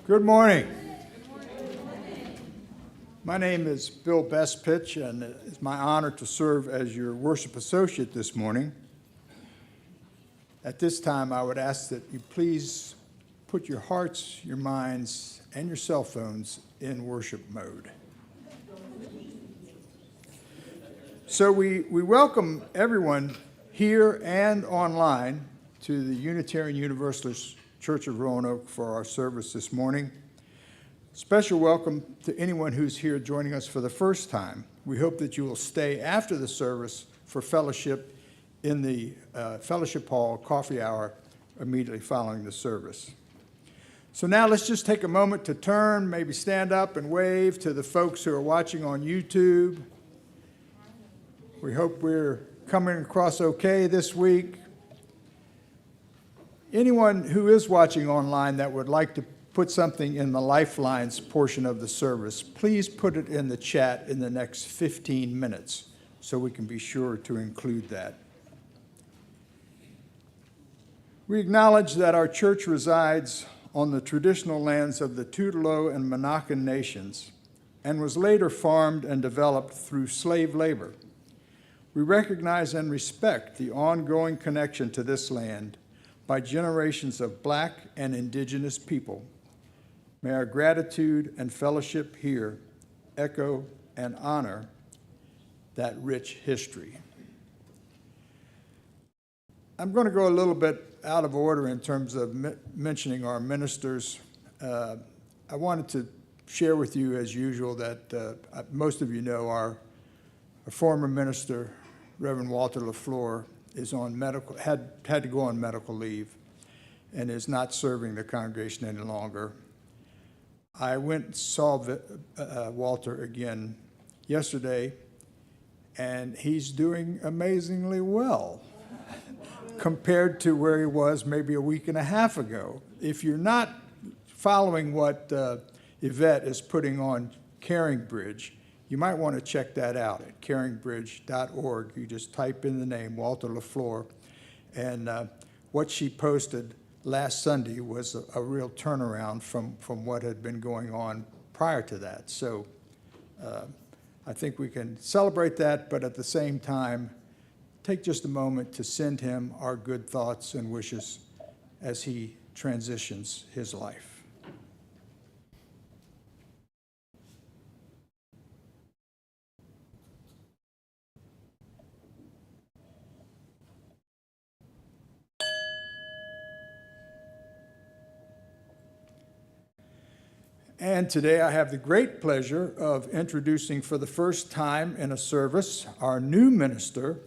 Good morning. My name is Bill Bestpitch, and it's my honor to serve as your worship associate this morning. At this time, I would ask that you please put your hearts, your minds, and your cell phones in worship mode. So we welcome everyone here and online to the Unitarian Universalist Church of Roanoke for our service this morning. Special welcome to anyone who's here joining us for the first time. We hope that you will stay after the service for fellowship in the fellowship hall coffee hour immediately following the service. So now let's just take a moment to turn, maybe stand up and wave to the folks who are watching on YouTube. We hope we're coming across okay this week. Anyone who is watching online that would like to put something in the Lifelines portion of the service, please put it in the chat in the next 15 minutes so we can be sure to include that. We acknowledge that our church resides on the traditional lands of the Tutelo and Monacan nations and was later farmed and developed through slave labor. We recognize and respect the ongoing connection to this land by generations of Black and Indigenous people. May our gratitude and fellowship here echo and honor that rich history. I'm going to go a little bit out of order in terms of mentioning our ministers. I wanted to share with you, as usual, that most of you know our former minister, Reverend Walter LaFleur, is on had to go on medical leave and is not serving the congregation any longer. I went and saw Walter again yesterday, and he's doing amazingly well compared to where he was maybe a week and a half ago. If you're not following what Yvette is putting on Caring Bridge, you might want to check that out at caringbridge.org. You just type in the name, Walter LaFleur, and what she posted last Sunday was a real turnaround from what had been going on prior to that. So I think we can celebrate that, but at the same time, take just a moment to send him our good thoughts and wishes as he transitions his life. And today I have the great pleasure of introducing for the first time in a service our new minister,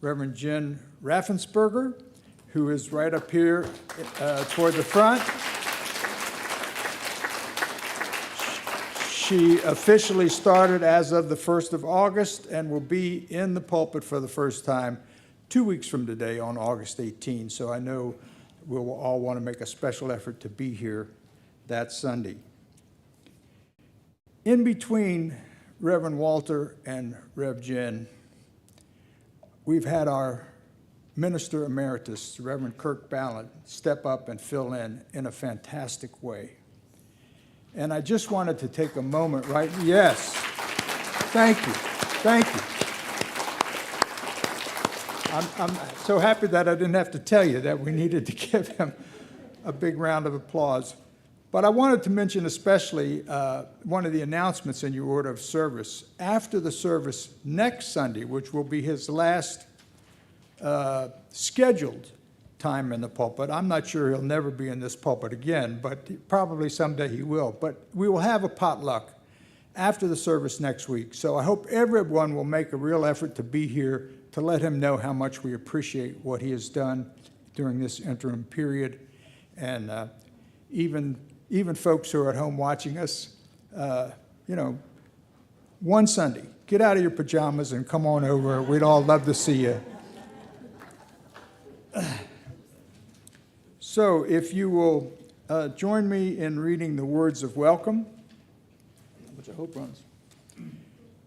Reverend Jen Raffensperger, who is right up here toward the front. She officially started as of the 1st of August and will be in the pulpit for the first time 2 weeks from today on August 18. So I know we'll all want to make a special effort to be here that Sunday. In between Reverend Walter and Rev Jen, we've had our minister emeritus, Reverend Kirk Ballard, step up and fill in a fantastic way. And I just wanted to take a moment, right? Yes. Thank you. Thank you. I'm so happy that I didn't have to tell you that we needed to give him a big round of applause. But I wanted to mention especially one of the announcements in your order of service. After the service next Sunday, which will be his last scheduled time in the pulpit, I'm not sure he'll never be in this pulpit again, but probably someday he will. But we will have a potluck after the service next week. So I hope everyone will make a real effort to be here to let him know how much we appreciate what he has done during this interim period. And even folks who are at home watching us, one Sunday, get out of your pajamas and come on over. We'd all love to see you. So if you will join me in reading the words of welcome, which I hope runs.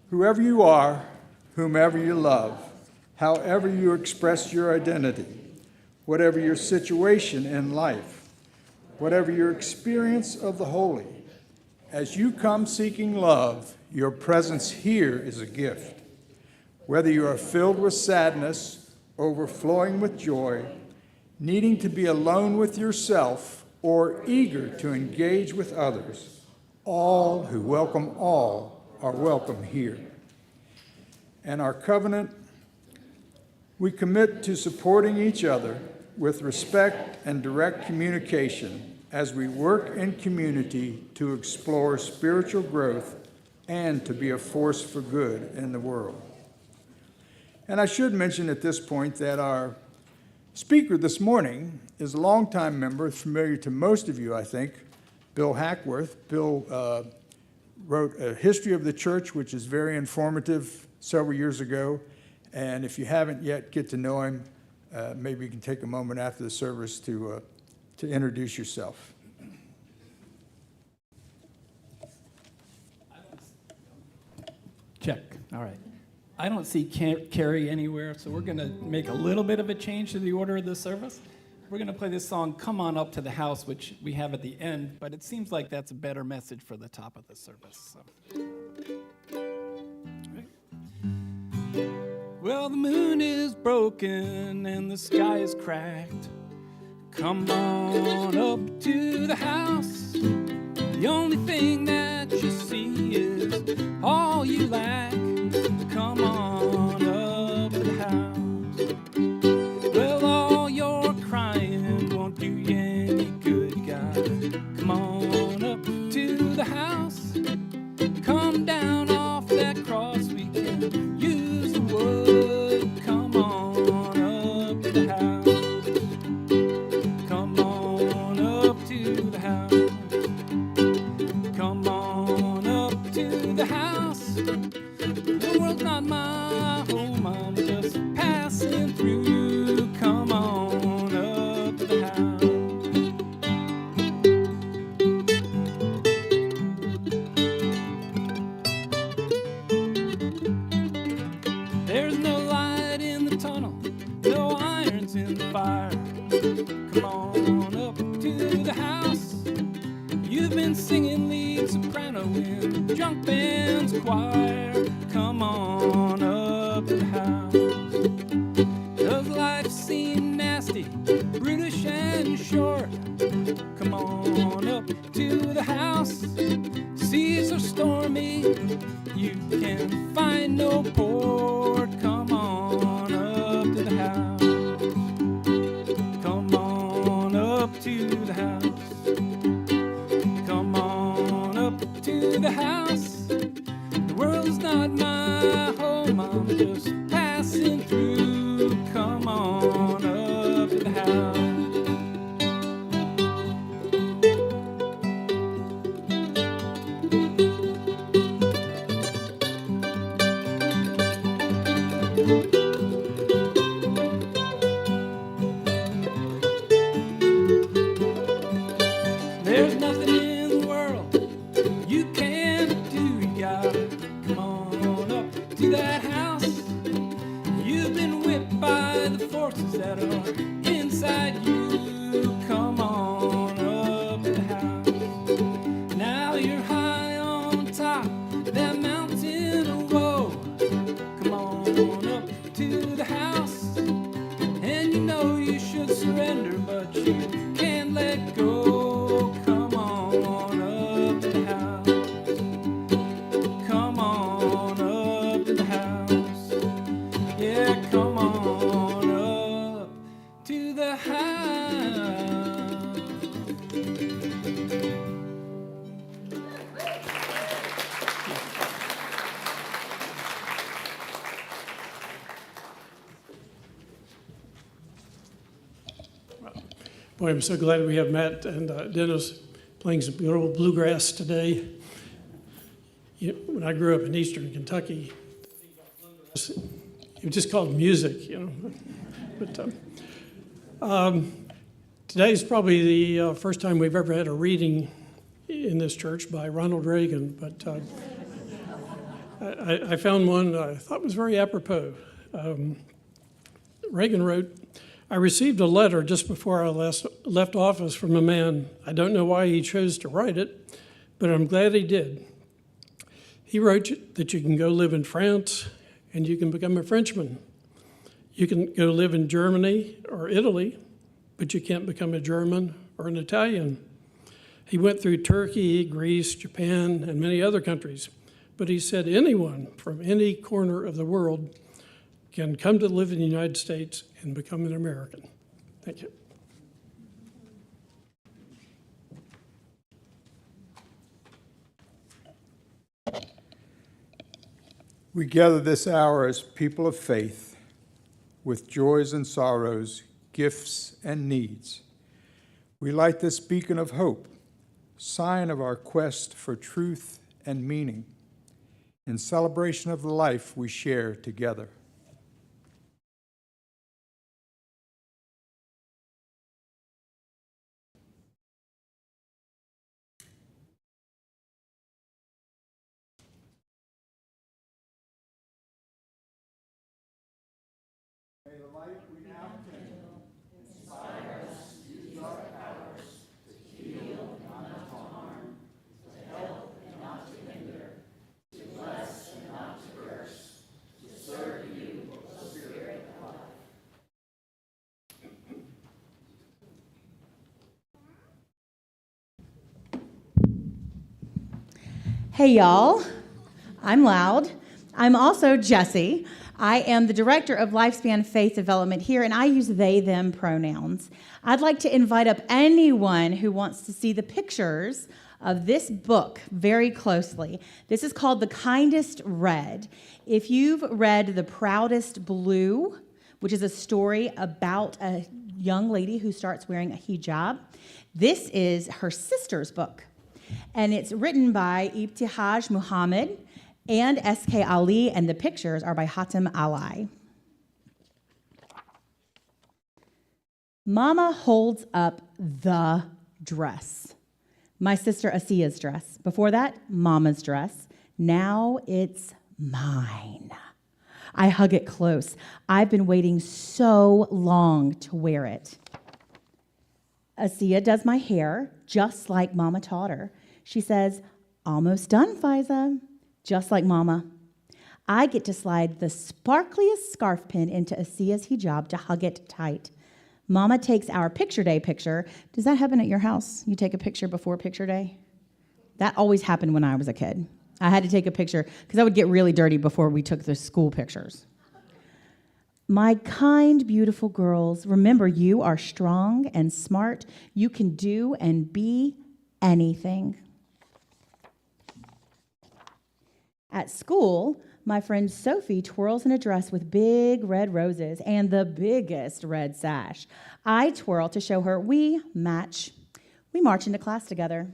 Whoever you are, whomever you love, however you express your identity, whatever your situation in life, whatever your experience of the holy, as you come seeking love, your presence here is a gift. Whether you are filled with sadness, overflowing with joy, needing to be alone with yourself, or eager to engage with others, all who welcome all are welcome here. And our covenant, we commit to supporting each other with respect and direct communication as we work in community to explore spiritual growth and to be a force for good in the world. And I should mention at this point that our speaker this morning is a longtime member, familiar to most of you, I think, Bill Hackworth. Bill wrote a history of the church, which is very informative, several years ago. And if you haven't yet, get to know him. Maybe you can take a moment after the service to introduce yourself. Check. All right. I don't see Carrie anywhere, so we're going to make a little bit of a change to the order of the service. We're going to play this song, Come On Up to the House, which we have at the end, but it seems like that's a better message for the top of the service. So. Right. Well, the moon is broken and the sky is cracked. Come on up to the house. The only thing that you see is all you lack. Come on up to the house. Well, all your crying won't do you any good, God. Come on up to the house. Come down off that cross, we can use the wood. Come on up to the house. Come on up to the house. Come on up to the house. The world's not my home, I'm just passing through. Come on up to the house. There's no light in the tunnel, no irons in the fire. Come on up to the house. You've been singing lead soprano in junk band's choir. Come on up to the house. Does life seem nasty, brutish and short? Come on up to the house. Seas are stormy, you can find no port. Come on up to the house. Come on up to the house. Come on up to the house. The world's not my home, I'm just passing through. Come on up to the house. There's nothing in the world you can't do. You gotta come on up to that house. You've been whipped by the forces that are inside you. Come on up to the house. Now you're high on top that mountain of woe. Come on up to the house. And you know you should surrender, but you can't let go. Come on up to the house. Come on up to the house. Yeah, come on up to the house. Boy, I'm so glad we have Matt and Dennis playing some good old bluegrass today. You know, when I grew up in eastern Kentucky, it was just called music, you know. But today is probably the first time we've ever had a reading in this church by Ronald Reagan, but I found one I thought was very apropos. Reagan wrote, I received a letter just before I left office from a man. I don't know why he chose to write it, but I'm glad he did. He wrote that you can go live in France and you can become a Frenchman. You can go live in Germany or Italy, but you can't become a German or an Italian. He went through Turkey, Greece, Japan, and many other countries. But he said anyone from any corner of the world can come to live in the United States and become an American. Thank you. We gather this hour as people of faith, with joys and sorrows, gifts and needs. We light this beacon of hope, sign of our quest for truth and meaning, in celebration of the life we share together. May the light we now kindle inspire us to use our powers to heal and not to harm, to help and not to hinder, to bless and not to curse, to serve you, O Spirit of life. Hey y'all, I'm Loud. I'm also Jessie. I am the Director of Lifespan Faith Development here, and I use they, them pronouns. I'd like to invite up anyone who wants to see the pictures of this book very closely. This is called The Kindest Red. If you've read The Proudest Blue, which is a story about a young lady who starts wearing a hijab, this is her sister's book. And it's written by Ibtihaj Muhammad and S.K. Ali, and the pictures are by Hatem Ali. Mama holds up the dress. My sister Asia's dress. Before that, Mama's dress. Now it's mine. I hug it close. I've been waiting so long to wear it. Asia does my hair just like Mama taught her. She says, "Almost done, Fiza," just like Mama. I get to slide the sparkliest scarf pin into Asia's hijab to hug it tight. Mama takes our picture day picture. Does that happen at your house? You take a picture before picture day? That always happened when I was a kid. I had to take a picture because I would get really dirty before we took the school pictures. My kind, beautiful girls, remember you are strong and smart. You can do and be anything. At school, my friend Sophie twirls in a dress with big red roses and the biggest red sash. I twirl to show her we match. We march into class together.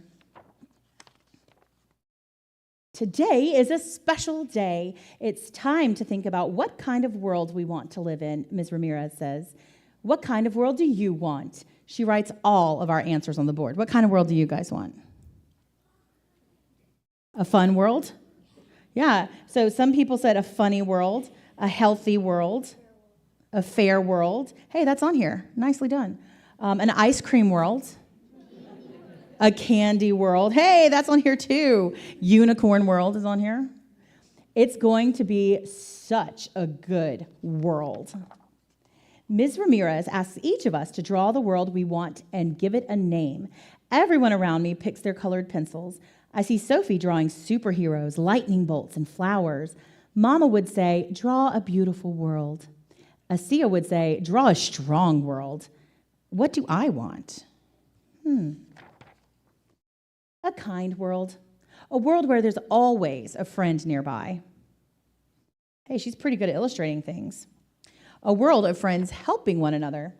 Today is a special day. It's time to think about what kind of world we want to live in, Ms. Ramirez says. What kind of world do you want? She writes all of our answers on the board. What kind of world do you guys want? A fun world? Yeah, so some people said a funny world, a healthy world, a fair world. Hey, that's on here. Nicely done. An ice cream world, a candy world. Hey, that's on here too. Unicorn world is on here. It's going to be such a good world. Ms. Ramirez asks each of us to draw the world we want and give it a name. Everyone around me picks their colored pencils. I see Sophie drawing superheroes, lightning bolts, and flowers. Mama would say, draw a beautiful world. Asia would say, draw a strong world. What do I want? A kind world. A world where there's always a friend nearby. Hey, she's pretty good at illustrating things. A world of friends helping one another.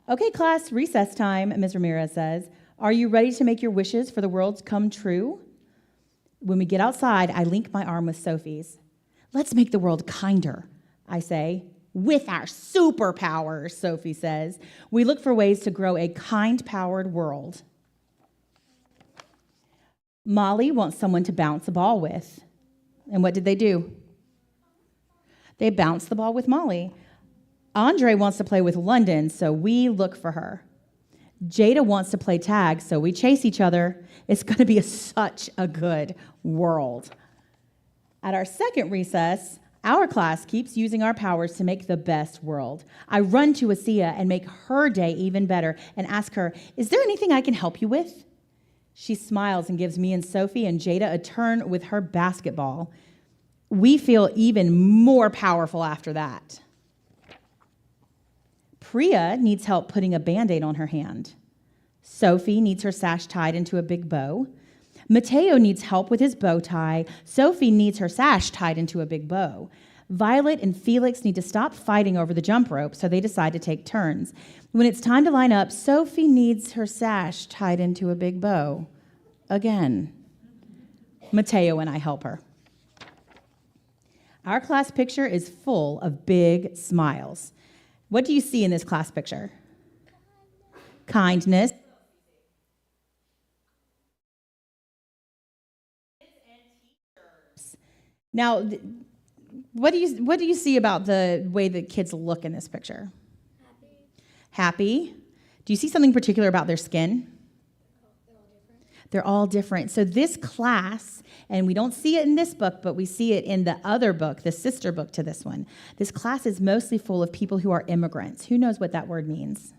Okay, class, recess time, Ms. Ramirez says. Are you ready to make your wishes for the world to come true? When we get outside, I link my arm with Sophie's. Let's make the world kinder, I say. With our superpowers, Sophie says. We look for ways to grow a kind-powered world. Molly wants someone to bounce a ball with. And what did they do? They bounced the ball with Molly. Andre wants to play with London, so we look for her. Jada wants to play tag, so we chase each other. It's going to be such a good world. At our second recess, our class keeps using our powers to make the best world. I run to Asia and make her day even better and ask her, "Is there anything I can help you with?" She smiles and gives me and Sophie and Jada a turn with her basketball. We feel even more powerful after that. Priya needs help putting a Band-Aid on her hand. Sophie needs her sash tied into a big bow. Mateo needs help with his bow tie. Sophie needs her sash tied into a big bow. Violet and Felix need to stop fighting over the jump rope, so they decide to take turns. When it's time to line up, Sophie needs her sash tied into a big bow. Again. Mateo and I help her. Our class picture is full of big smiles. What do you see in this class picture? Kindness. Now, what do you see about the way that kids look in this picture? Happy. Do you see something particular about their skin? They're all different. So this class, and we don't see it in this book, but we see it in the other book, the sister book to this one. This class is mostly full of people who are immigrants. Who knows what that word means?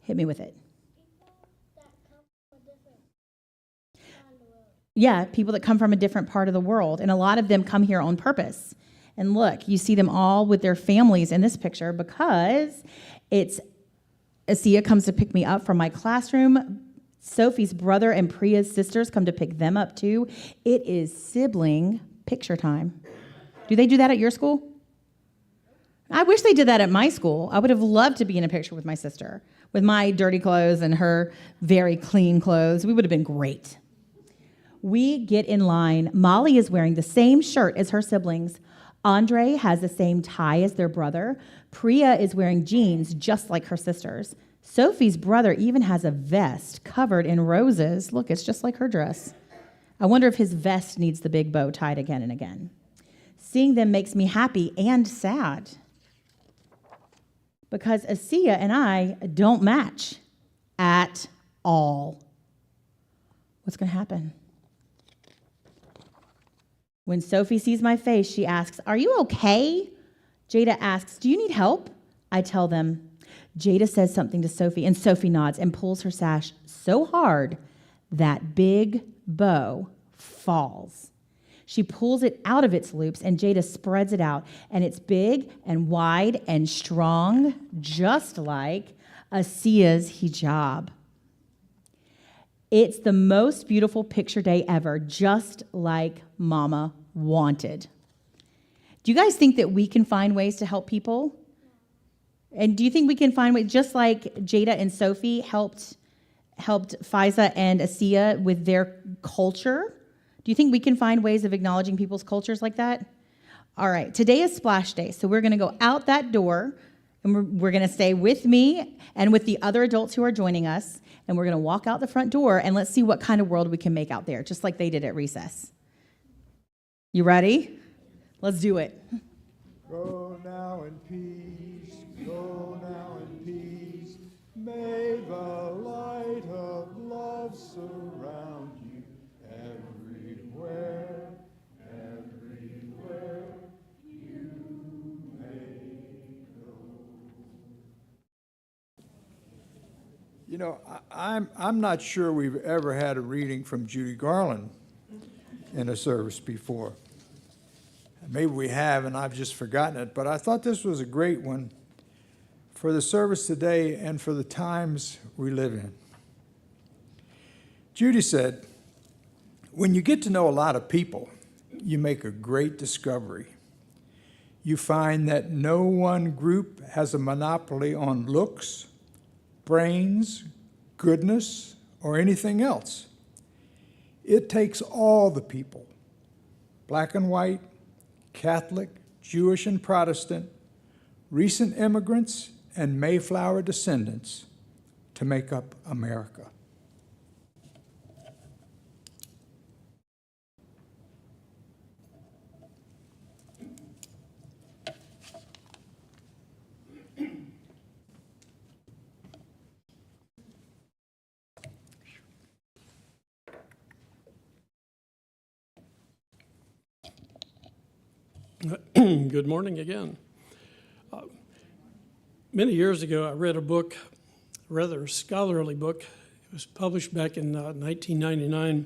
Hit me with it. Yeah, people that come from a different part of the world. And a lot of them come here on purpose. And look, you see them all with their families in this picture because it's Asia comes to pick me up from my classroom. Sophie's brother and Priya's sisters come to pick them up too. It is sibling picture time. Do they do that at your school? I wish they did that at my school. I would have loved to be in a picture with my sister, with my dirty clothes and her very clean clothes. We would have been great. We get in line. Molly is wearing the same shirt as her siblings. Andre has the same tie as their brother. Priya is wearing jeans just like her sisters. Sophie's brother even has a vest covered in roses. Look, it's just like her dress. I wonder if his vest needs the big bow tied again and again. Seeing them makes me happy and sad because Asia and I don't match at all. What's going to happen? When Sophie sees my face, she asks, "Are you okay?" Jada asks, "Do you need help?" I tell them. Jada says something to Sophie, and Sophie nods and pulls her sash so hard that big bow falls. She pulls it out of its loops, and Jada spreads it out, and it's big and wide and strong, just like Asia's hijab. It's the most beautiful picture day ever, just like Mama wanted. Do you guys think that we can find ways to help people? And do you think we can find ways, just like Jada and Sophie helped Faiza and Asia with their culture? Do you think we can find ways of acknowledging people's cultures like that? All right, today is Splash Day, so we're going to go out that door, and we're going to stay with me and with the other adults who are joining us, and we're going to walk out the front door, and let's see what kind of world we can make out there, just like they did at recess. You ready? Let's do it. Go now in peace, go now in peace. May the light of love surround you everywhere, everywhere you may go. You know, I'm not sure we've ever had a reading from Judy Garland in a service before. Maybe we have, and I've just forgotten it, but I thought this was a great one for the service today and for the times we live in. Judy said, "When you get to know a lot of people, you make a great discovery. You find that no one group has a monopoly on looks, brains, goodness, or anything else. It takes all the people, black and white, Catholic, Jewish and Protestant, recent immigrants, and Mayflower descendants to make up America." Good morning again. Many years ago, I read a book, a rather scholarly book. It was published back in 1999.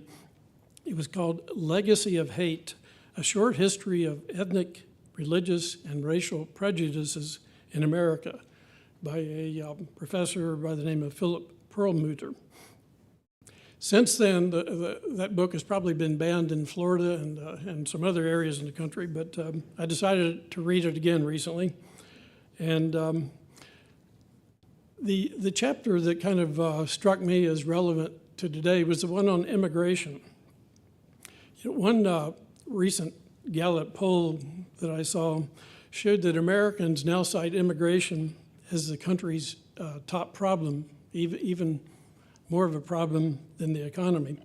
It was called Legacy of Hate, A Short History of Ethnic, Religious, and Racial Prejudices in America by a professor by the name of Philip Perlmutter. Since then, that book has probably been banned in Florida and some other areas in the country, but I decided to read it again recently. And the chapter that kind of struck me as relevant to today was the one on immigration. You know, one recent Gallup poll that I saw showed that Americans now cite immigration as the country's top problem, even more of a problem than the economy.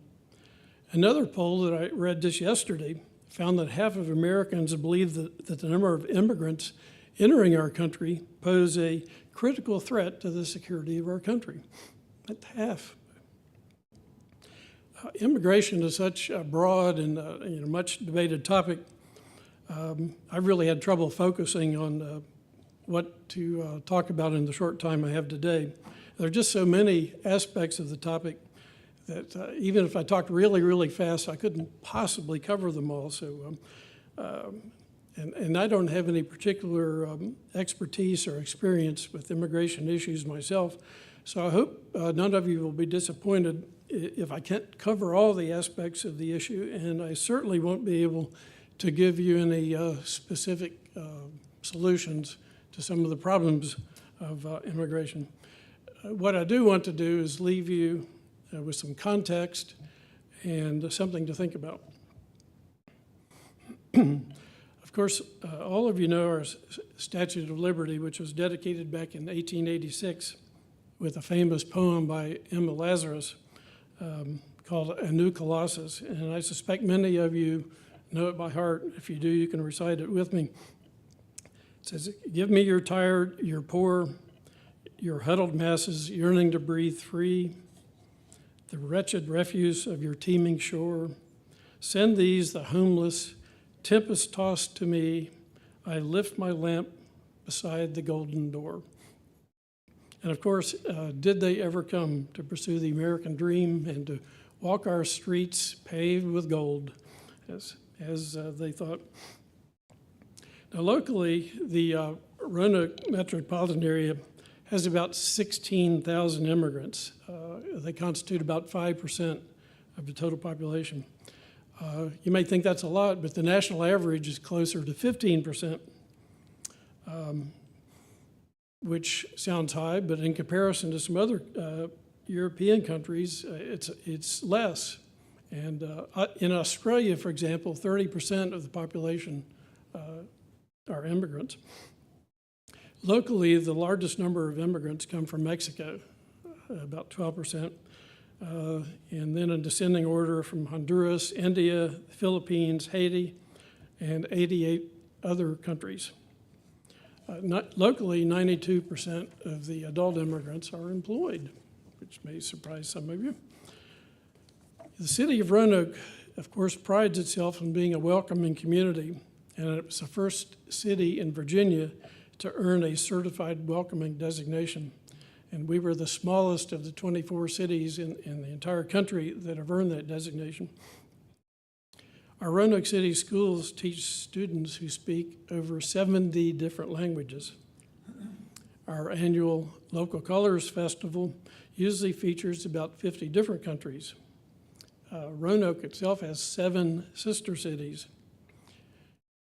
Another poll that I read just yesterday found that half of Americans believe that the number of immigrants entering our country pose a critical threat to the security of our country. That's half. Immigration is such a broad and much debated topic. I've really had trouble focusing on what to talk about in the short time I have today. There are just so many aspects of the topic that even if I talked really, really fast, I couldn't possibly cover them all. So, and I don't have any particular expertise or experience with immigration issues myself. So I hope none of you will be disappointed if I can't cover all the aspects of the issue, and I certainly won't be able to give you any specific solutions to some of the problems of immigration. What I do want to do is leave you with some context and something to think about. Of course, all of you know our Statue of Liberty, which was dedicated back in 1886 with a famous poem by Emma Lazarus called A New Colossus. And I suspect many of you know it by heart. If you do, you can recite it with me. It says, "Give me your tired, your poor, your huddled masses yearning to breathe free, the wretched refuse of your teeming shore. Send these, the homeless, tempest-tossed to me. I lift my lamp beside the golden door." And of course, did they ever come to pursue the American dream and to walk our streets paved with gold, as they thought? Now, locally, the Roanoke metropolitan area has about 16,000 immigrants. They constitute about 5% of the total population. You may think that's a lot, but the national average is closer to 15%, which sounds high, but in comparison to some other European countries, it's less. And in Australia, for example, 30% of the population are immigrants. Locally, the largest number of immigrants come from Mexico, about 12%, and then in descending order from Honduras, India, the Philippines, Haiti, and 88 other countries. Locally, 92% of the adult immigrants are employed, which may surprise some of you. The city of Roanoke, of course, prides itself on being a welcoming community, and it was the first city in Virginia to earn a certified welcoming designation. And we were the smallest of the 24 cities in the entire country that have earned that designation. Our Roanoke City schools teach students who speak over 70 different languages. Our annual Local Colors Festival usually features about 50 different countries. Roanoke itself has 7 sister cities.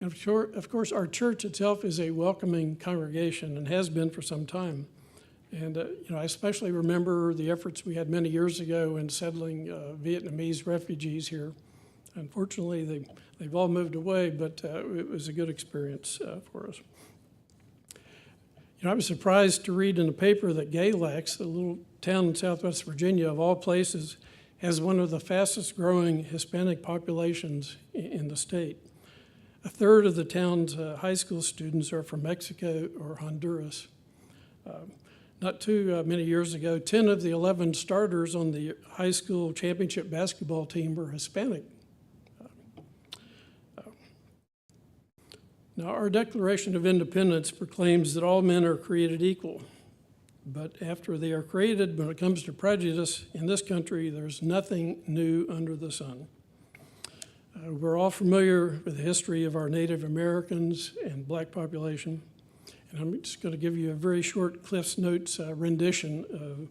And of course, our church itself is a welcoming congregation and has been for some time. And I especially remember the efforts we had many years ago in settling Vietnamese refugees here. Unfortunately, they've all moved away, but it was a good experience for us. I was surprised to read in the paper that Galax, a little town in southwest Virginia, of all places, has one of the fastest growing Hispanic populations in the state. A third of the town's high school students are from Mexico or Honduras. Not too many years ago, 10 of the 11 starters on the high school championship basketball team were Hispanic. Now, our Declaration of Independence proclaims that all men are created equal. But after they are created, when it comes to prejudice in this country, there's nothing new under the sun. We're all familiar with the history of our Native Americans and black population. And I'm just going to give you a very short Cliff's Notes rendition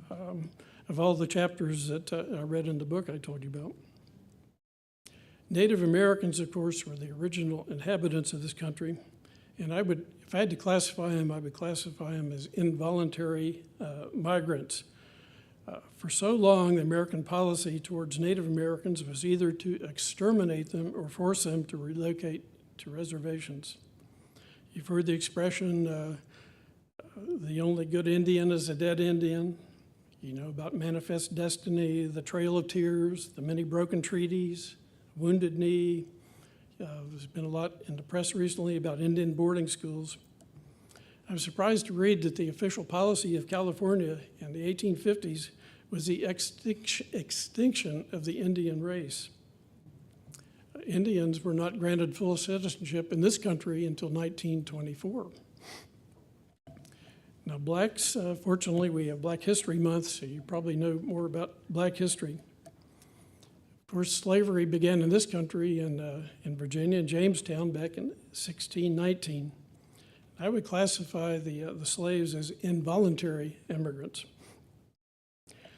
of all the chapters that I read in the book I told you about. Native Americans, of course, were the original inhabitants of this country. And if I had to classify them, I would classify them as involuntary migrants. For so long, the American policy towards Native Americans was either to exterminate them or force them to relocate to reservations. You've heard the expression, the only good Indian is a dead Indian. You know about Manifest Destiny, the Trail of Tears, the many broken treaties, Wounded Knee. There's been a lot in the press recently about Indian boarding schools. I was surprised to read that the official policy of California in the 1850s was the extinction of the Indian race. Indians were not granted full citizenship in this country until 1924. Now, blacks, fortunately, we have Black History Month, so you probably know more about black history. Of course, slavery began in this country in Virginia, in Jamestown, back in 1619. I would classify the slaves as involuntary immigrants.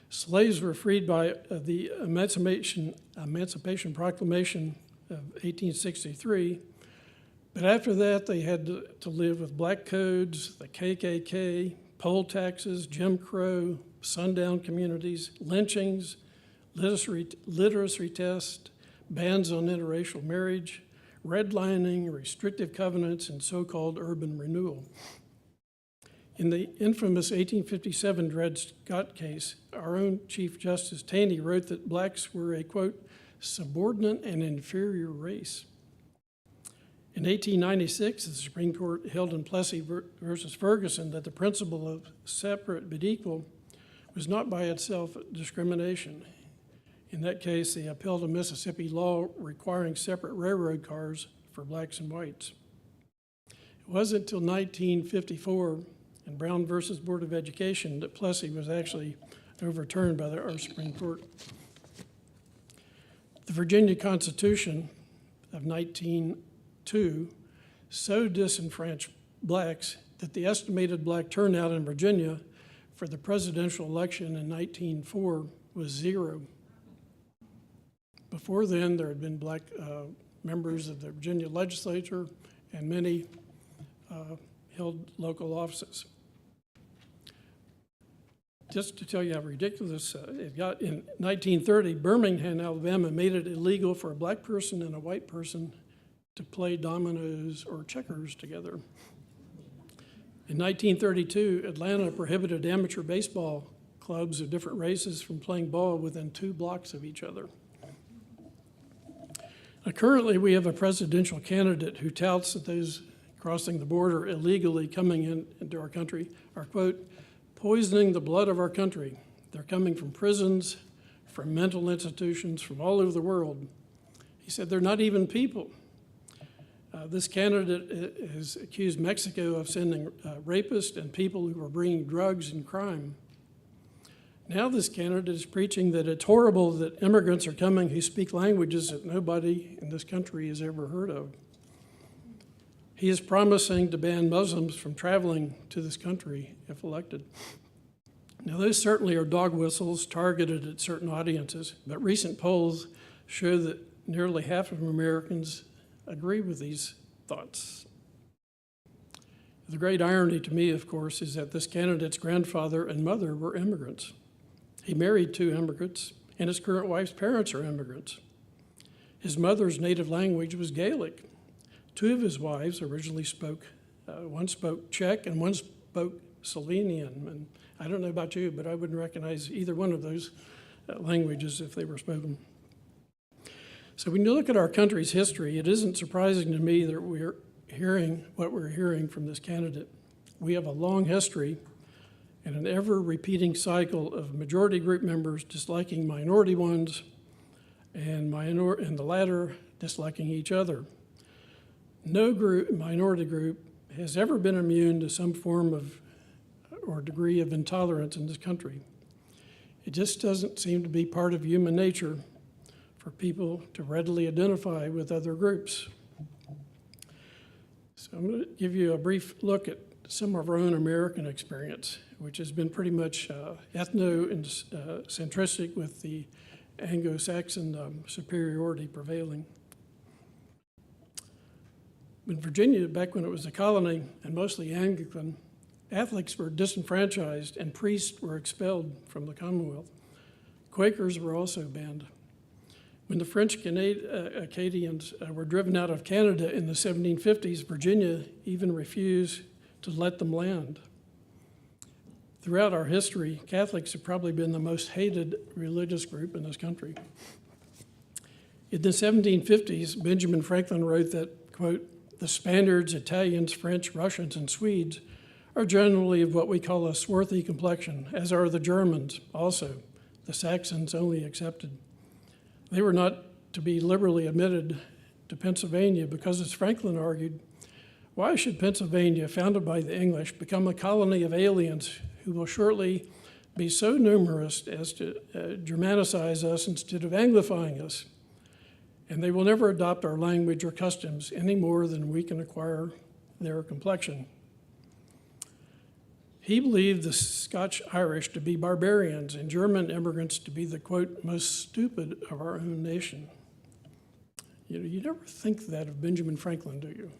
Slaves were freed by the Emancipation Proclamation of 1863, but after that they had to live with black codes, the KKK, poll taxes, Jim Crow, sundown communities, lynchings, literacy tests, bans on interracial marriage, redlining, restrictive covenants, and so-called urban renewal. In the infamous 1857 Dred Scott case, our own Chief Justice Taney wrote that blacks were a, quote, subordinate and inferior race. In 1896, the Supreme Court held in Plessy versus Ferguson that the principle of separate but equal was not by itself discrimination. In that case, they upheld a Mississippi law requiring separate railroad cars for blacks and whites. It wasn't until 1954 in Brown versus Board of Education that Plessy was actually overturned by our Supreme Court. The Virginia Constitution of 1902 so disenfranchised blacks that the estimated black turnout in Virginia for the presidential election in 1904 was 0. Before then, there had been black members of the Virginia legislature, and many held local offices. Just to tell you how ridiculous it got, in 1930, Birmingham, Alabama made it illegal for a black person and a white person to play dominoes or checkers together. In 1932, Atlanta prohibited amateur baseball clubs of different races from playing ball within 2 blocks of each other. Now, currently, we have a presidential candidate who touts that those crossing the border illegally coming into our country are, quote, poisoning the blood of our country. They're coming from prisons, from mental institutions, from all over the world. He said they're not even people. This candidate has accused Mexico of sending rapists and people who are bringing drugs and crime. Now this candidate is preaching that it's horrible that immigrants are coming who speak languages that nobody in this country has ever heard of. He is promising to ban Muslims from traveling to this country if elected. Now, those certainly are dog whistles targeted at certain audiences, but recent polls show that nearly half of Americans agree with these thoughts. The great irony to me, of course, is that this candidate's grandfather and mother were immigrants. He married 2 immigrants, and his current wife's parents are immigrants. His mother's native language was Gaelic. 2 of his wives originally spoke, one spoke Czech and one spoke Slovenian. And I don't know about you, but I wouldn't recognize either one of those languages if they were spoken. So when you look at our country's history, it isn't surprising to me that we're hearing what we're hearing from this candidate. We have a long history and an ever-repeating cycle of majority group members disliking minority ones and the latter disliking each other. No minority group has ever been immune to some form of or degree of intolerance in this country. It just doesn't seem to be part of human nature for people to readily identify with other groups. So I'm going to give you a brief look at some of our own American experience, which has been pretty much ethno-centristic with the Anglo-Saxon superiority prevailing. In Virginia, back when it was a colony and mostly Anglican, Catholics were disenfranchised and priests were expelled from the Commonwealth. Quakers were also banned. When the French Acadians were driven out of Canada in the 1750s, Virginia even refused to let them land. Throughout our history, Catholics have probably been the most hated religious group in this country. In the 1750s, Benjamin Franklin wrote that, quote, "The Spaniards, Italians, French, Russians, and Swedes are generally of what we call a swarthy complexion, as are the Germans also, the Saxons only excepted. They were not to be liberally admitted to Pennsylvania because, as Franklin argued, why should Pennsylvania, founded by the English, become a colony of aliens who will shortly be so numerous as to Germanicize us instead of Anglifying us? And they will never adopt our language or customs any more than we can acquire their complexion." He believed the Scotch-Irish to be barbarians and German immigrants to be the, quote, "most stupid of our own nation." You never think that of Benjamin Franklin, do you?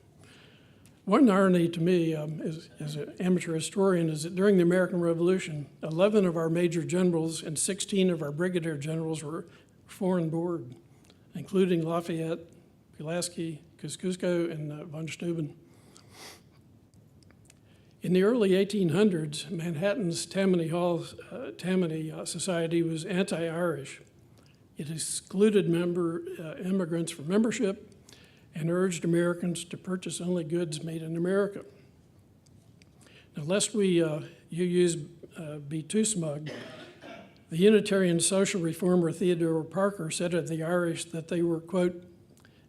One irony to me, as an amateur historian, is that during the American Revolution, 11 of our major generals and 16 of our brigadier generals were foreign-born, including Lafayette, Pulaski, Kosciuszko, and von Steuben. In the early 1800s, Manhattan's Tammany Society was anti-Irish. It excluded immigrants from membership and urged Americans to purchase only goods made in America. Now, lest be too smug, the Unitarian social reformer Theodore Parker said of the Irish that they were, quote,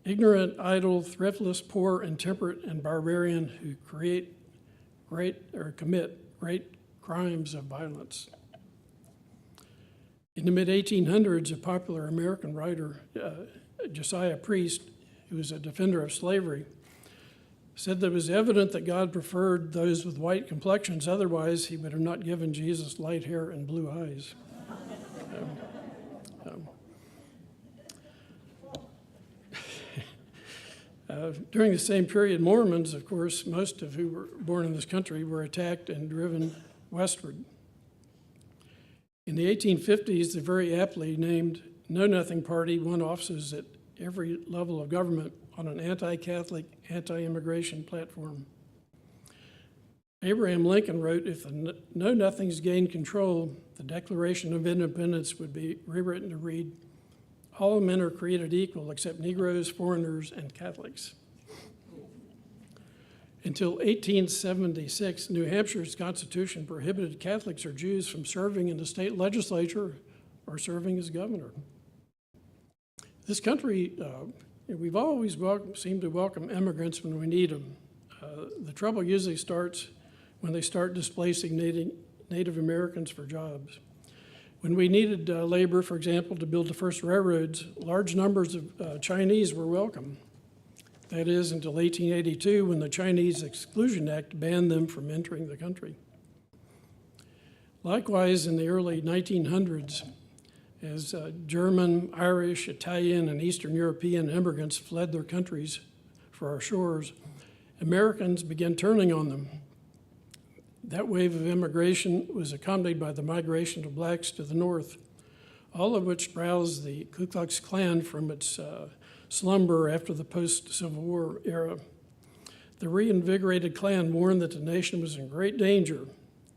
"ignorant, idle, thriftless, poor, intemperate, and barbarian who commit great crimes of violence." In the mid-1800s, a popular American writer, Josiah Priest, who was a defender of slavery, said that it was evident that God preferred those with white complexions, otherwise he would have not given Jesus light hair and blue eyes. During the same period, Mormons, of course, most of who were born in this country, were attacked and driven westward. In the 1850s, the very aptly named Know Nothing Party won offices at every level of government on an anti-Catholic, anti-immigration platform. Abraham Lincoln wrote, "If the Know Nothings gained control, the Declaration of Independence would be rewritten to read, 'All men are created equal except Negroes, foreigners, and Catholics.'" Until 1876, New Hampshire's Constitution prohibited Catholics or Jews from serving in the state legislature or serving as governor. This country, we've always seemed to welcome immigrants when we need them. The trouble usually starts when they start displacing Native Americans for jobs. When we needed labor, for example, to build the first railroads, large numbers of Chinese were welcome. That is, until 1882, when the Chinese Exclusion Act banned them from entering the country. Likewise, in the early 1900s, as German, Irish, Italian, and Eastern European immigrants fled their countries for our shores, Americans began turning on them. That wave of immigration was accompanied by the migration of blacks to the north, all of which roused the Ku Klux Klan from its slumber after the post-Civil War era. The reinvigorated Klan warned that the nation was in great danger,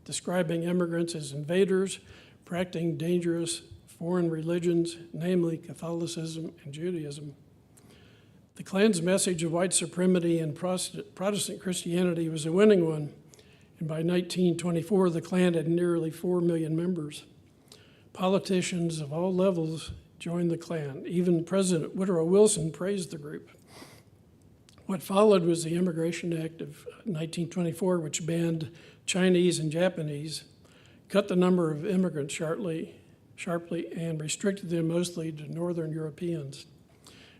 describing immigrants as invaders, practicing dangerous foreign religions, namely Catholicism and Judaism. The Klan's message of white supremacy and Protestant Christianity was a winning one, and by 1924, the Klan had nearly 4 million members. Politicians of all levels joined the Klan. Even President Woodrow Wilson praised the group. What followed was the Immigration Act of 1924, which banned Chinese and Japanese, cut the number of immigrants sharply, and restricted them mostly to Northern Europeans,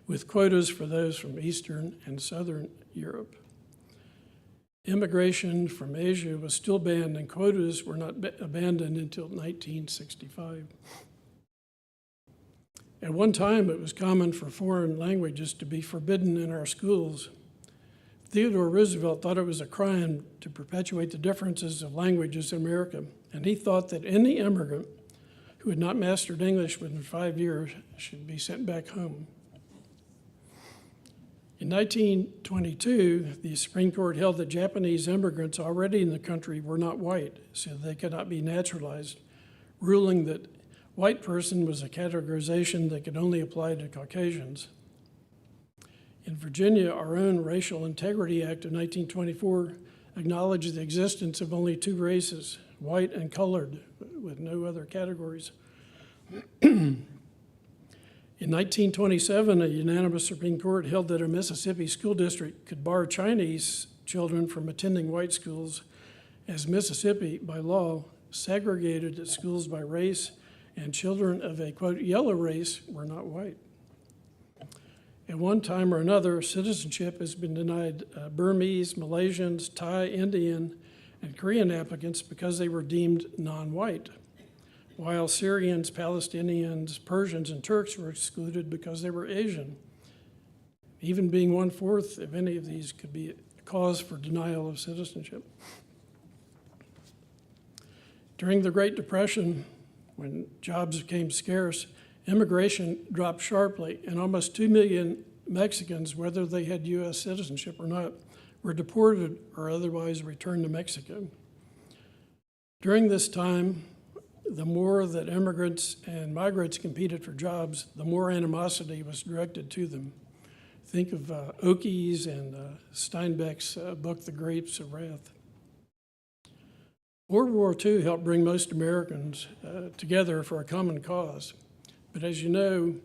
with quotas for those from Eastern and Southern Europe. Immigration from Asia was still banned, and quotas were not abandoned until 1965. At one time, it was common for foreign languages to be forbidden in our schools. Theodore Roosevelt thought it was a crime to perpetuate the differences of languages in America, and he thought that any immigrant who had not mastered English within 5 years should be sent back home. In 1922, the Supreme Court held that Japanese immigrants already in the country were not white, so they could not be naturalized, ruling that white person was a categorization that could only apply to Caucasians. In Virginia, our own Racial Integrity Act of 1924 acknowledged the existence of only two races, white and colored, with no other categories. In 1927, a unanimous Supreme Court held that a Mississippi school district could bar Chinese children from attending white schools, as Mississippi, by law, segregated its schools by race, and children of a, quote, yellow race were not white. At one time or another, citizenship has been denied Burmese, Malaysians, Thai, Indian, and Korean applicants because they were deemed non-white, while Syrians, Palestinians, Persians, and Turks were excluded because they were Asian. Even being 1/4 of any of these could be a cause for denial of citizenship. During the Great Depression, when jobs became scarce, immigration dropped sharply, and almost 2 million Mexicans, whether they had U.S. citizenship or not, were deported or otherwise returned to Mexico. During this time, the more that immigrants and migrants competed for jobs, the more animosity was directed to them. Think of Okies and Steinbeck's book, The Grapes of Wrath. World War II helped bring most Americans together for a common cause. But as you know,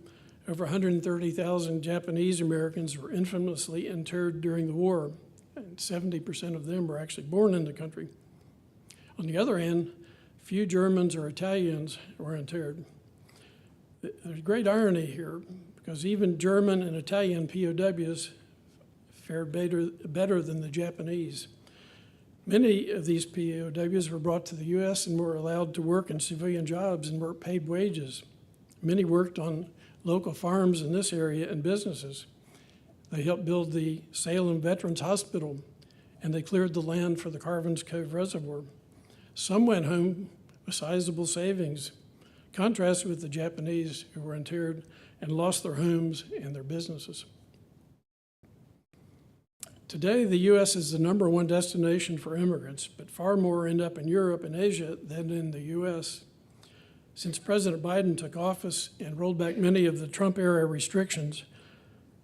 over 130,000 Japanese Americans were infamously interned during the war, and 70% of them were actually born in the country. On the other hand, few Germans or Italians were interned. There's great irony here, because even German and Italian POWs fared better than the Japanese. Many of these POWs were brought to the U.S. and were allowed to work in civilian jobs and were paid wages. Many worked on local farms in this area and businesses. They helped build the Salem Veterans Hospital, and they cleared the land for the Carvins Cove Reservoir. Some went home with sizable savings, contrasted with the Japanese who were interned and lost their homes and their businesses. Today, the U.S. is the #1 destination for immigrants, but far more end up in Europe and Asia than in the U.S. Since President Biden took office and rolled back many of the Trump-era restrictions,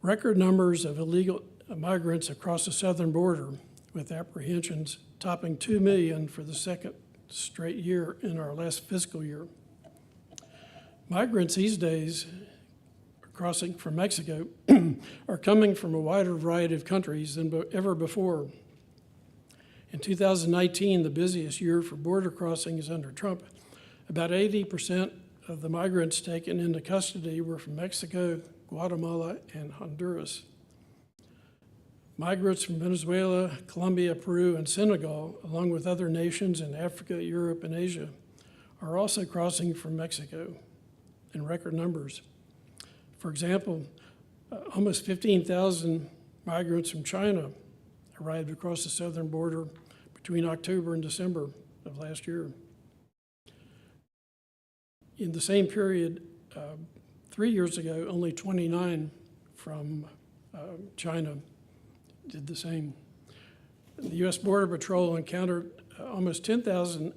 record numbers of illegal migrants across the southern border, with apprehensions topping 2 million for the second straight year in our last fiscal year. Migrants these days crossing from Mexico are coming from a wider variety of countries than ever before. In 2019, the busiest year for border crossings under Trump, about 80% of the migrants taken into custody were from Mexico, Guatemala, and Honduras. Migrants from Venezuela, Colombia, Peru, and Senegal, along with other nations in Africa, Europe, and Asia, are also crossing from Mexico in record numbers. For example, almost 15,000 migrants from China arrived across the southern border between October and December of last year. In the same period, 3 years ago, only 29 from China did the same. The U.S. Border Patrol encountered almost 10,000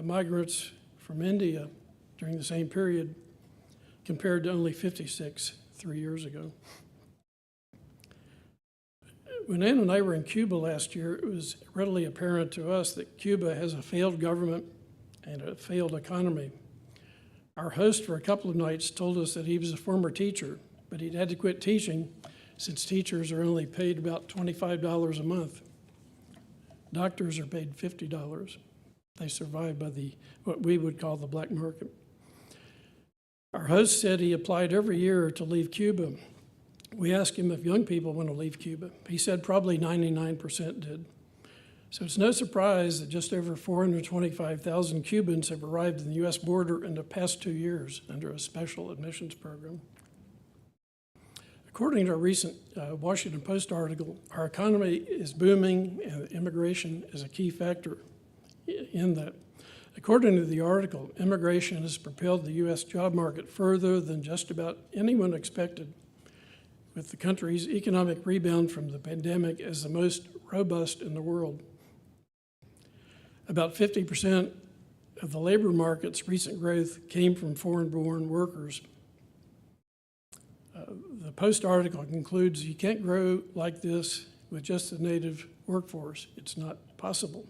migrants from India during the same period, compared to only 56 3 years ago. When Ann and I were in Cuba last year, it was readily apparent to us that Cuba has a failed government and a failed economy. Our host for a couple of nights told us that he was a former teacher, but he'd had to quit teaching since teachers are only paid about $25 a month. Doctors are paid $50. They survive by what we would call the black market. Our host said he applied every year to leave Cuba. We asked him if young people want to leave Cuba. He said probably 99% did. So it's no surprise that just over 425,000 Cubans have arrived in the U.S. border in the past 2 years under a special admissions program. According to a recent Washington Post article, our economy is booming and immigration is a key factor in that. According to the article, immigration has propelled the U.S. job market further than just about anyone expected, with the country's economic rebound from the pandemic as the most robust in the world. About 50% of the labor market's recent growth came from foreign-born workers. The Post article concludes you can't grow like this with just the native workforce. It's not possible.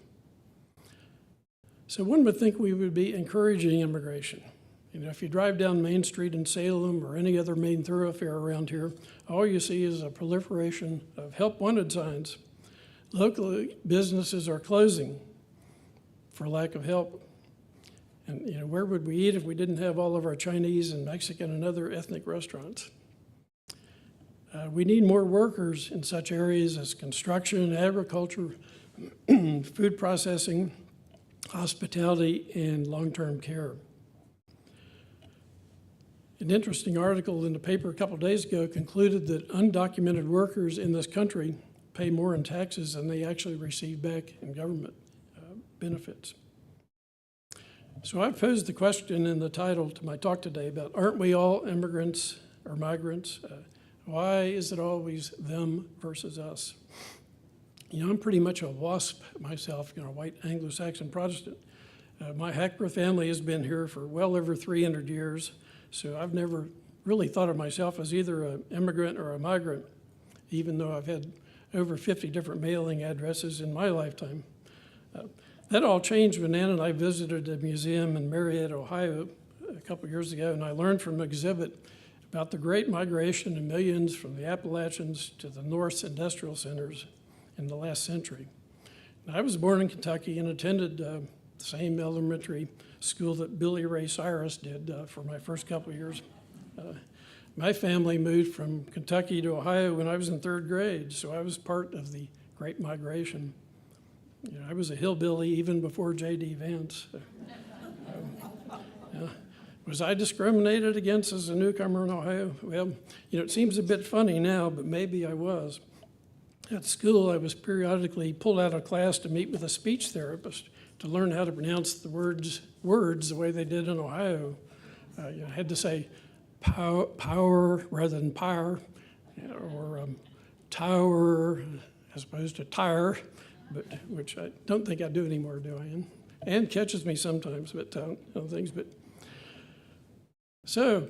So one would think we would be encouraging immigration. You know, if you drive down Main Street in Salem or any other main thoroughfare around here, all you see is a proliferation of help wanted signs. Local businesses are closing for lack of help. And you know, where would we eat if we didn't have all of our Chinese and Mexican and other ethnic restaurants? We need more workers in such areas as construction, agriculture, food processing, hospitality, and long-term care. An interesting article in the paper a couple of days ago concluded that undocumented workers in this country pay more in taxes than they actually receive back in government benefits. So I've posed the question in the title to my talk today about aren't we all immigrants or migrants? Why is it always them versus us? You know, I'm pretty much a WASP myself, you know, white Anglo-Saxon Protestant. My Hackworth family has been here for well over 300 years, so I've never really thought of myself as either an immigrant or a migrant, even though I've had over 50 different mailing addresses in my lifetime. That all changed when Ann and I visited a museum in Marietta, Ohio a couple years ago, and I learned from an exhibit about the great migration of millions from the Appalachians to the North's industrial centers in the last century. Now, I was born in Kentucky and attended the same elementary school that Billy Ray Cyrus did for my first couple of years. My family moved from Kentucky to Ohio when I was in 3rd grade, so I was part of the Great Migration. You know, I was a hillbilly even before J.D. Vance. Was I discriminated against as a newcomer in Ohio? Well, you know, it seems a bit funny now, but maybe I was. At school, I was periodically pulled out of class to meet with a speech therapist to learn how to pronounce the words the way they did in Ohio. You know, I had to say power rather than pyre, or tower as opposed to tire, but which I don't think I do anymore, do I? And catches me sometimes, but things. But so,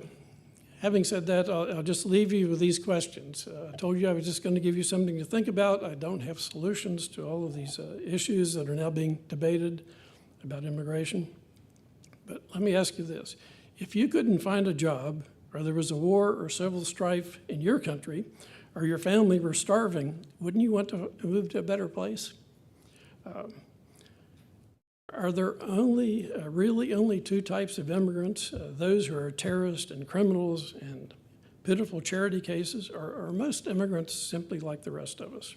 having said that, I'll just leave you with these questions. I told you I was just going to give you something to think about. I don't have solutions to all of these issues that are now being debated about immigration. But let me ask you this. If you couldn't find a job, or there was a war or civil strife in your country, or your family were starving, wouldn't you want to move to a better place? Are there really only 2 types of immigrants, those who are terrorists and criminals and pitiful charity cases, or are most immigrants simply like the rest of us?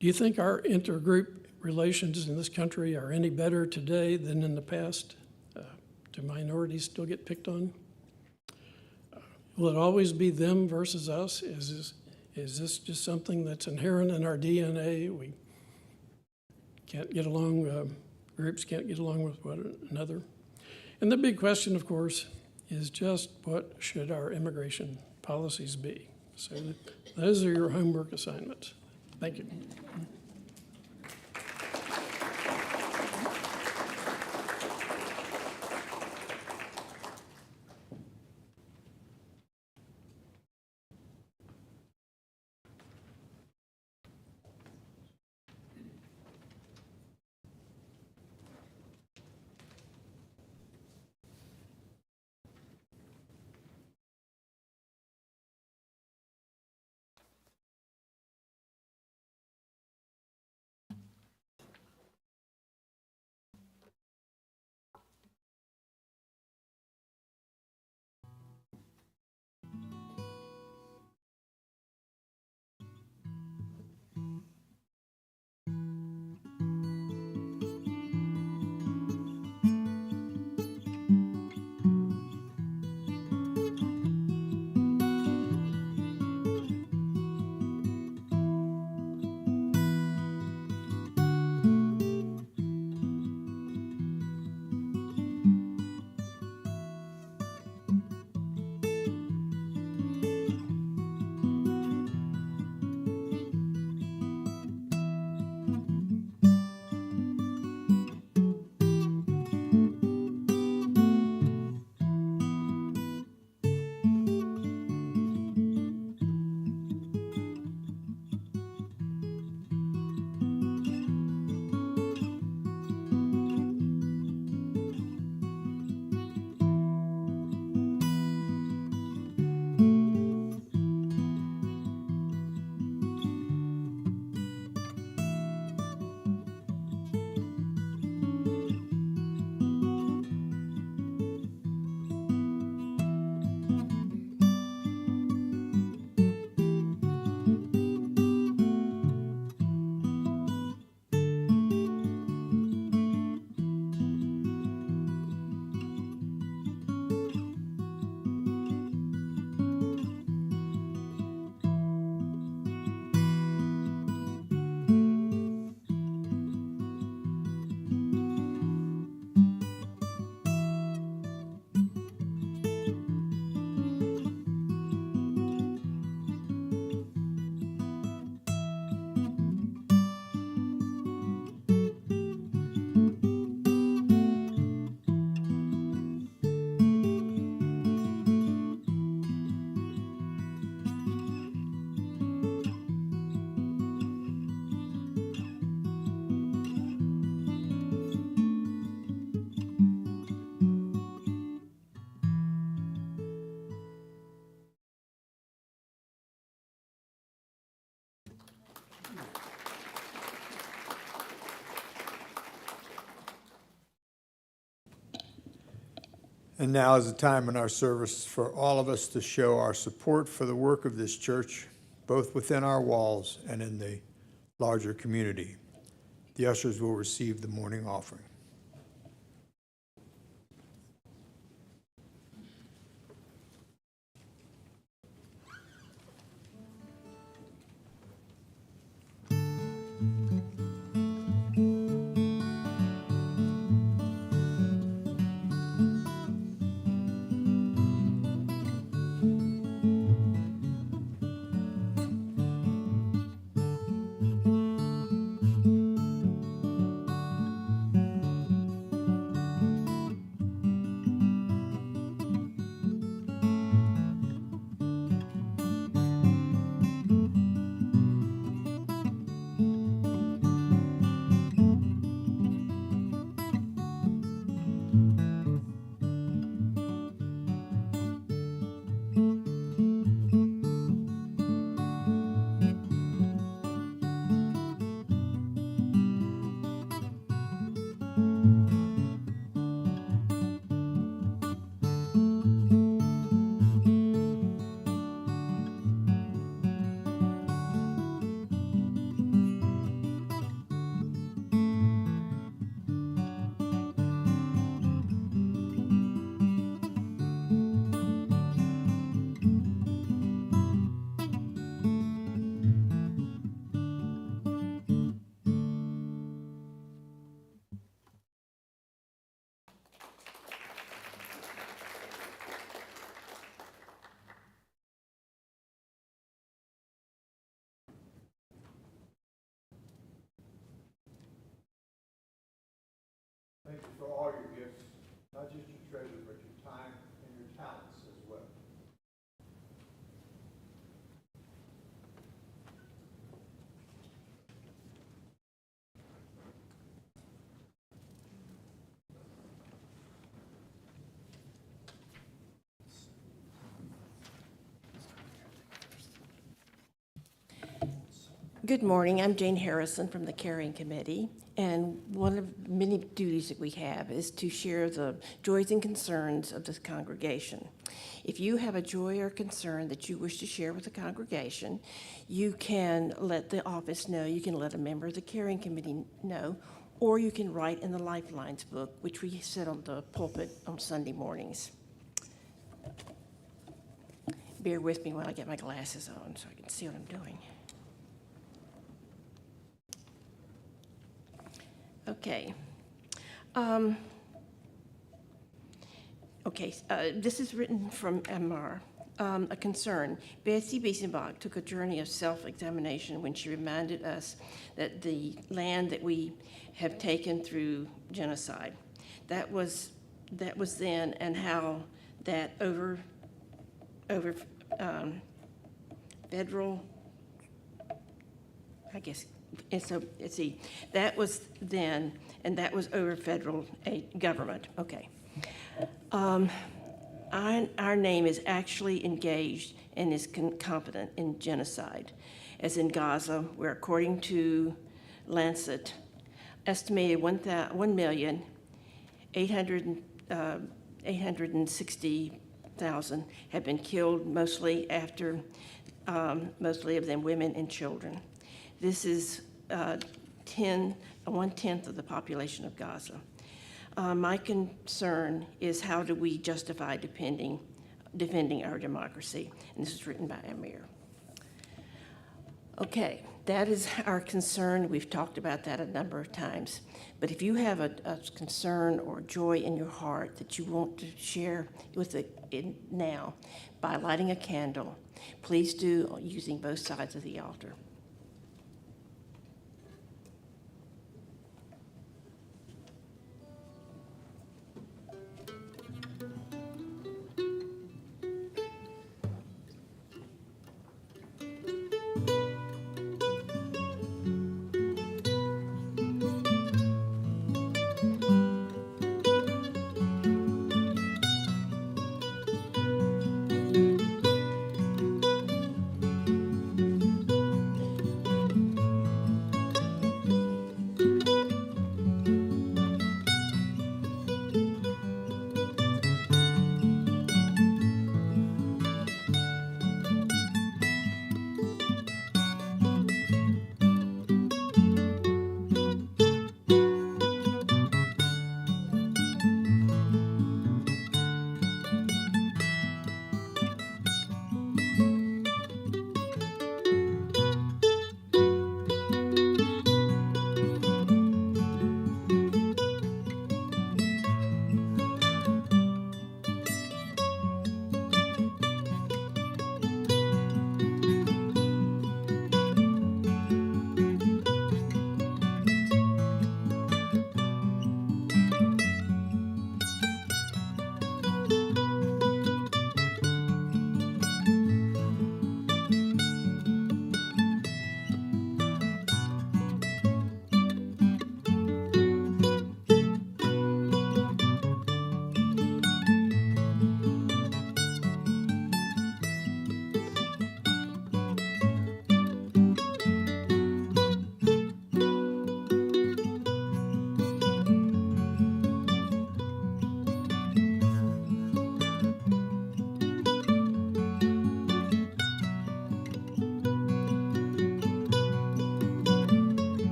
Do you think our intergroup relations in this country are any better today than in the past? Do minorities still get picked on? Will it always be them versus us? Is this just something that's inherent in our DNA? We can't get along, groups can't get along with one another. And the big question, of course, is just what should our immigration policies be? So those are your homework assignments. Thank you. And now is the time in our service for all of us to show our support for the work of this church, both within our walls and in the larger community. The ushers will receive the morning offering. Thank you for all your gifts, not just your treasure, but your time and your talents as well. Good morning. I'm Jane Harrison from the Caring Committee, and one of many duties that we have is to share the joys and concerns of this congregation. If you have a joy or concern that you wish to share with the congregation, you can let the office know, you can let a member of the Caring Committee know, or you can write in the Lifelines book, which we sit on the pulpit on Sunday mornings. Bear with me while I get my glasses on so I can see what I'm doing. Okay. This is written from MR. A concern. Betsy Biesenbach took a journey of self-examination when she reminded us that the land that we have taken through genocide, that was then, and how that over federal, I guess. And so, let's see, that was then, and that was over federal government. Okay. Our name is actually engaged and is competent in genocide, as in Gaza, where according to Lancet, estimated 1,860,000 have been killed, mostly of them women and children. This is 1/10 of the population of Gaza. My concern is, how do we justify defending our democracy? And this is written by Amir. Okay, that is our concern. We've talked about that a number of times. But if you have a concern or joy in your heart that you want to share with it now by lighting a candle, please do, using both sides of the altar.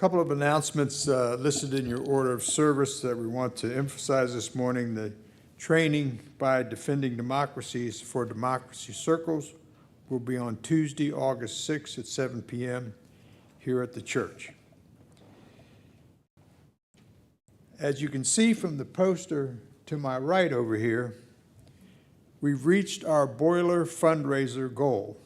Couple of announcements listed in your order of service that we want to emphasize this morning. The training by Defending Democracies for Democracy Circles will be on Tuesday, August 6th at 7 p.m. here at the church. As you can see from the poster to my right over here, we've reached our boiler fundraiser goal.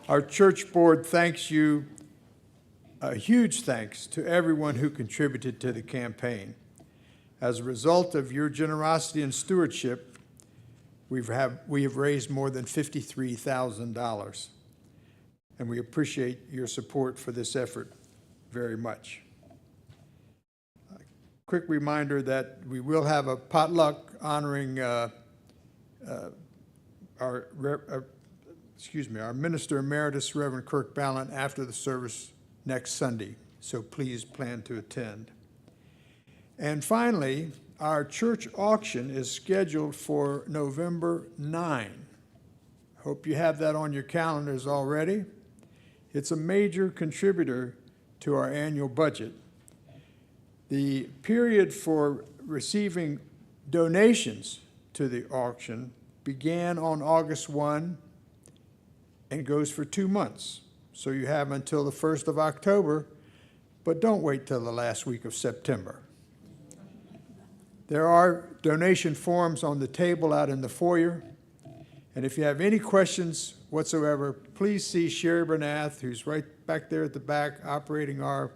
Our church board thanks you, a huge thanks to everyone who contributed to the campaign. As a result of your generosity and stewardship, we have raised more than $53,000, and we appreciate your support for this effort very much. A quick reminder that we will have a potluck honoring our Minister Emeritus, Reverend Kirk Ballant, after the service next Sunday, so please plan to attend. And finally, our church auction is scheduled for November 9. Hope you have that on your calendars already. It's a major contributor to our annual budget. The period for receiving donations to the auction began on August 1 and goes for 2 months. So you have until the 1st of October, but don't wait till the last week of September. There are donation forms on the table out in the foyer, and if you have any questions whatsoever, please see Sherry Bernath, who's right back there at the back operating our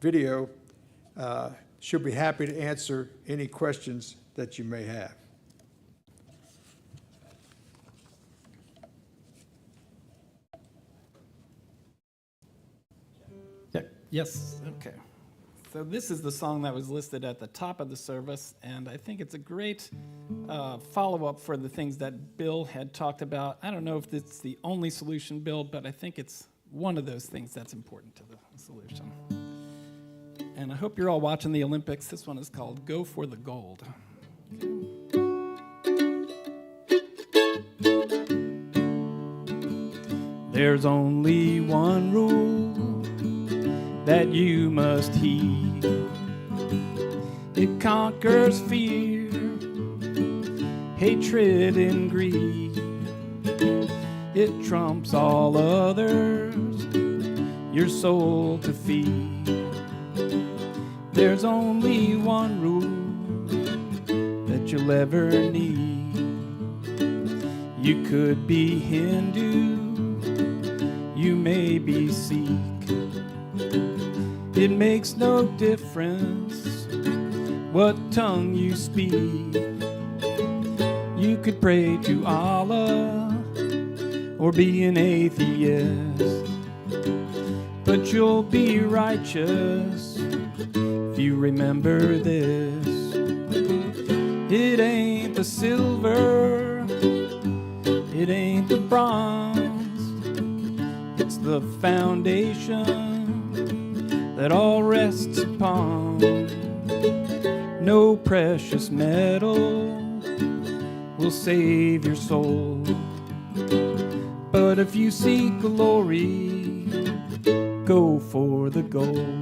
video. She'll be happy to answer any questions that you may have. Yes, okay. So this is the song that was listed at the top of the service, and I think it's a great follow-up for the things that Bill had talked about. I don't know if it's the only solution, Bill, but I think it's one of those things that's important to the solution. And I hope you're all watching the Olympics. This one is called Go for the Gold. There's only one rule that you must heed. It conquers fear, hatred, and greed. It trumps all others, your soul to feed. There's only one rule that you'll ever need. You could be Hindu, you may be Sikh. It makes no difference what tongue you speak. You could pray to Allah or be an atheist, but you'll be righteous if you remember this. It ain't the silver, it ain't the bronze, it's the foundation that all rests upon. No precious metal will save your soul, but if you seek glory, go for the gold.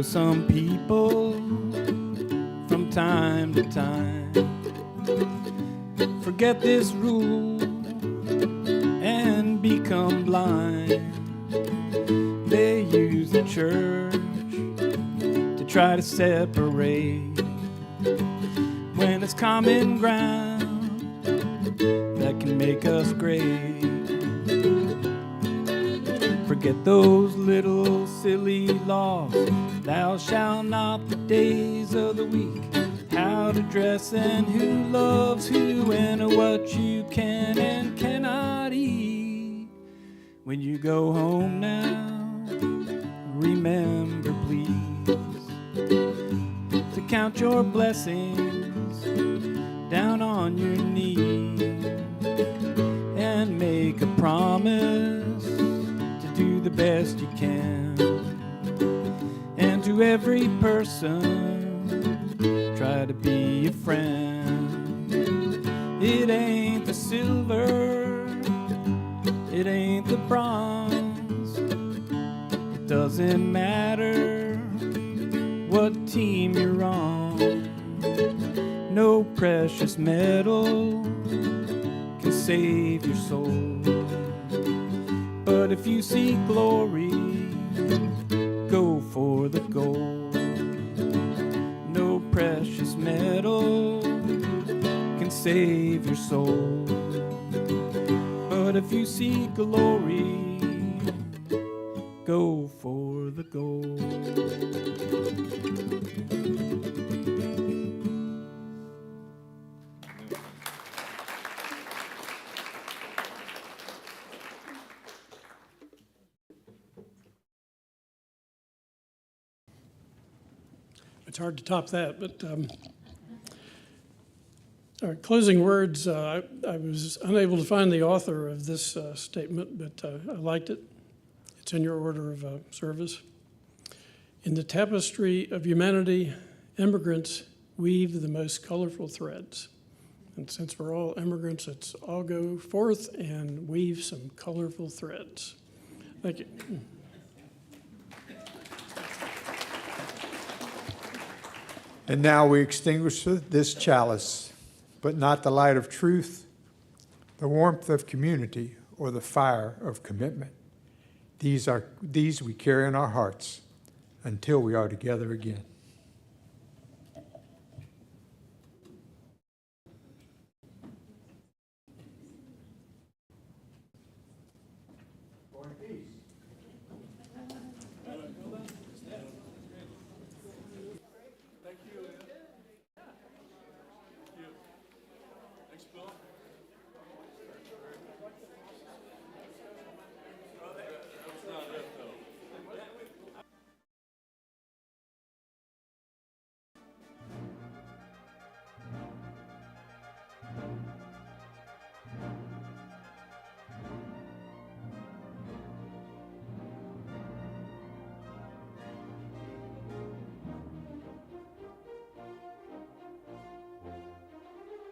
Some people from time to time forget this rule and become blind. They use the church to try to separate when it's common ground that can make us great. Forget those little silly laws. Thou shalt not, the days of the week, how to dress and who loves who and what you can and cannot eat. When you go home now, remember please to count your blessings down on your knee and make a promise to do the best you can. And to every person, try to be a friend. It ain't the silver, it ain't the bronze. It doesn't matter what team you're on. No precious metal can save your soul. But if you seek glory, go for the gold. No precious metal can save your soul. But if you seek glory, go for the gold. It's hard to top that, but our closing words, I was unable to find the author of this statement, but I liked it. It's in your order of service. In the tapestry of humanity, immigrants weave the most colorful threads. And since we're all immigrants, let's all go forth and weave some colorful threads. Thank you. And now we extinguish this chalice, but not the light of truth, the warmth of community, or the fire of commitment. These we carry in our hearts until we are together again.